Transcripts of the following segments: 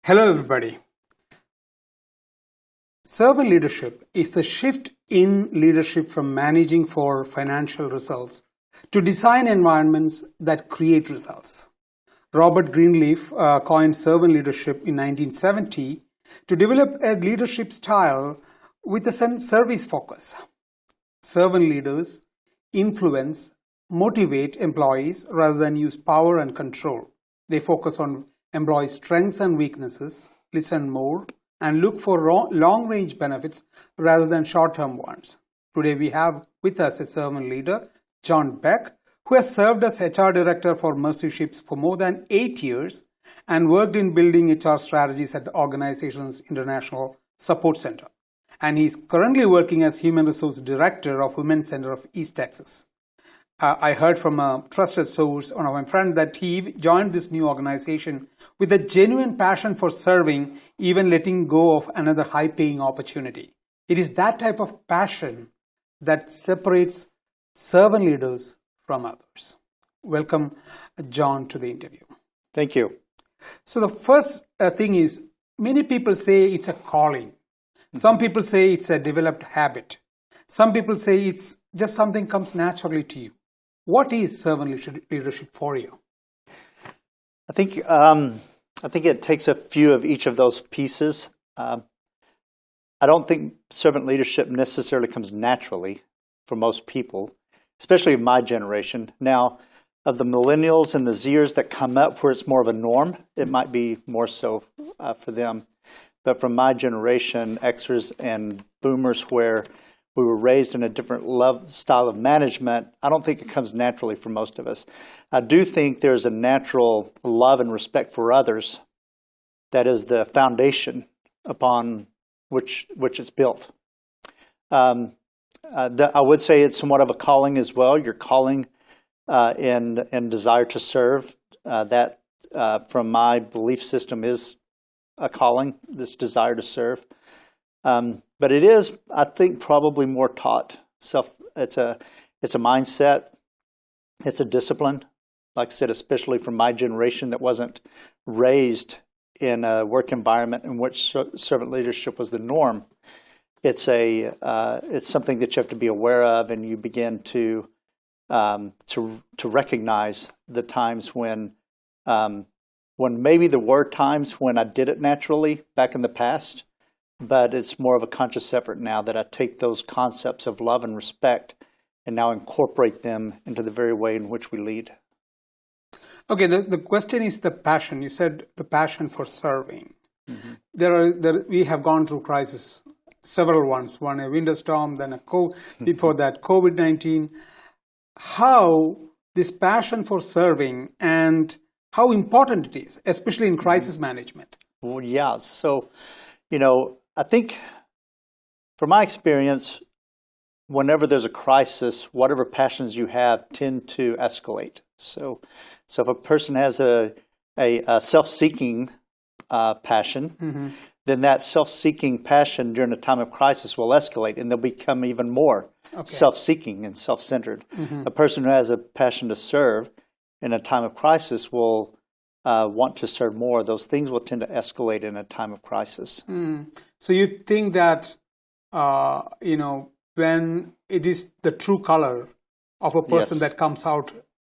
Hello, everybody. Servant leadership is the shift in leadership from managing for financial results to design environments that create results. Robert Greenleaf coined servant leadership in 1970 to develop a leadership style with a service focus. Servant leaders influence, motivate employees rather than use power and control. They focus on employee strengths and weaknesses, listen more, and look for long-range benefits rather than short-term ones. Today we have with us a servant leader, John Beck, who has served as HR Director for Mercy Ships for more than 8 years and worked in building HR strategies at the organization's International Support Center. And he's currently working as Human Resource Director of Women's Center of East Texas. I heard from a trusted source, one of my friends, that he joined this new organization with a genuine passion for serving, even letting go of another high-paying opportunity. It is that type of passion that separates servant leaders from others. Welcome, John, to the interview. Thank you. So the first thing is, many people say it's a calling. Some people say it's a developed habit. Some people say it's just something comes naturally to you. What is servant leadership for you? I think it takes a few of each of those pieces. I don't think servant leadership necessarily comes naturally for most people, especially in my generation. Now, of the millennials and the Zers that come up where it's more of a norm, it might be more so for them. But from my generation, Xers and Boomers, where we were raised in a different style of management, I don't think it comes naturally for most of us. I do think there's a natural love and respect for others that is the foundation upon which it's built. I would say it's somewhat of a calling as well. Your calling and desire to serve, that from my belief system is a calling, this desire to serve. But it is, I think, probably more taught. It's a mindset. It's a discipline. Like I said, especially from my generation that wasn't raised in a work environment in which servant leadership was the norm. It's something that you have to be aware of, and you begin to recognize the times when maybe there were times when I did it naturally back in the past. But it's more of a conscious effort now that I take those concepts of love and respect and now incorporate them into the very way in which we lead. Okay, the question is the passion. You said the passion for serving. Mm-hmm. We have gone through crises, several ones. One a winter storm, then before that COVID-19. How this passion for serving and how important it is, especially in crisis management. Well, yeah. So, I think, from my experience, whenever there's a crisis, whatever passions you have tend to escalate. So if a person has a self-seeking passion, mm-hmm. then that self-seeking passion during a time of crisis will escalate, and they'll become even more self-seeking and self-centered. Mm-hmm. A person who has a passion to serve in a time of crisis will want to serve more. Those things will tend to escalate in a time of crisis. Mm. So you think that, when it is the true color of a person Yes. that comes out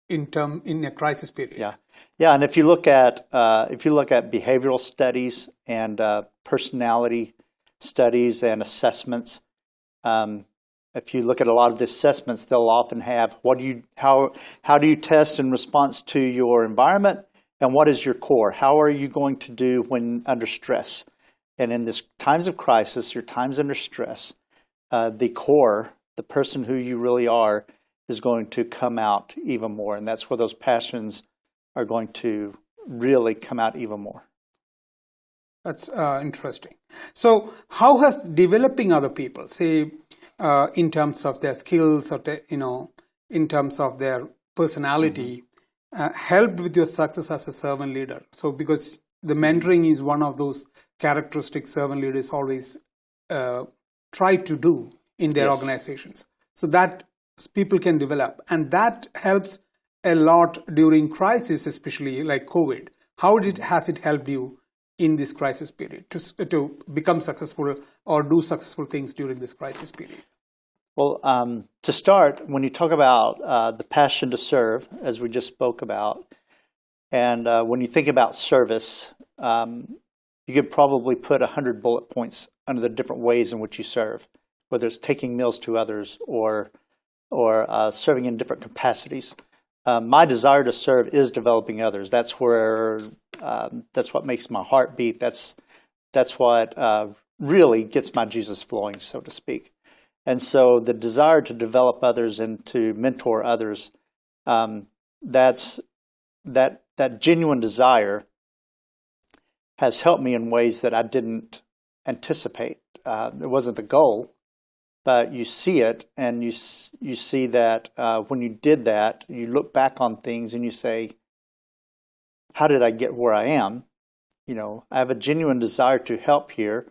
in a crisis period. Yeah. And if you look at behavioral studies and personality studies and assessments, if you look at a lot of the assessments, they'll often have how do you test in response to your environment, and what is your core? How are you going to do when under stress? And in this times of crisis, your times under stress, the core, the person who you really are, is going to come out even more. And that's where those passions are going to really come out even more. That's interesting. So how has developing other people, say, in terms of their skills or, in terms of their personality, helped with your success as a servant leader? So because the mentoring is one of those characteristics servant leaders always try to do in their organizations. So that people can develop. And that helps a lot during crisis, especially like COVID. How has it helped you in this crisis period to become successful or do successful things during this crisis period? Well, to start, when you talk about the passion to serve, as we just spoke about, and when you think about service, you could probably put 100 bullet points under the different ways in which you serve, whether it's taking meals to others or serving in different capacities. My desire to serve is developing others. That's what makes my heart beat. That's what really gets my Jesus flowing, so to speak. And so the desire to develop others and to mentor others, that genuine desire has helped me in ways that I didn't anticipate. It wasn't the goal, but you see it, and you see that when you did that, you look back on things and you say, how did I get where I am? You know, I have a genuine desire to help here.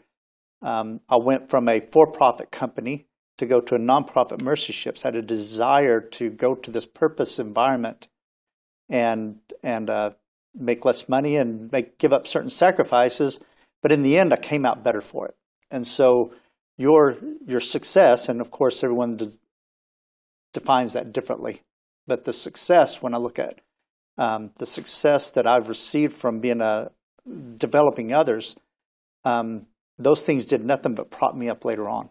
I went from a for-profit company to go to a nonprofit mercy ships. I had a desire to go to this purpose environment and make less money and give up certain sacrifices. But in the end, I came out better for it. And so your success, and of course everyone defines that differently, but the success, when I look at the success that I've received from developing others, those things did nothing but prop me up later on.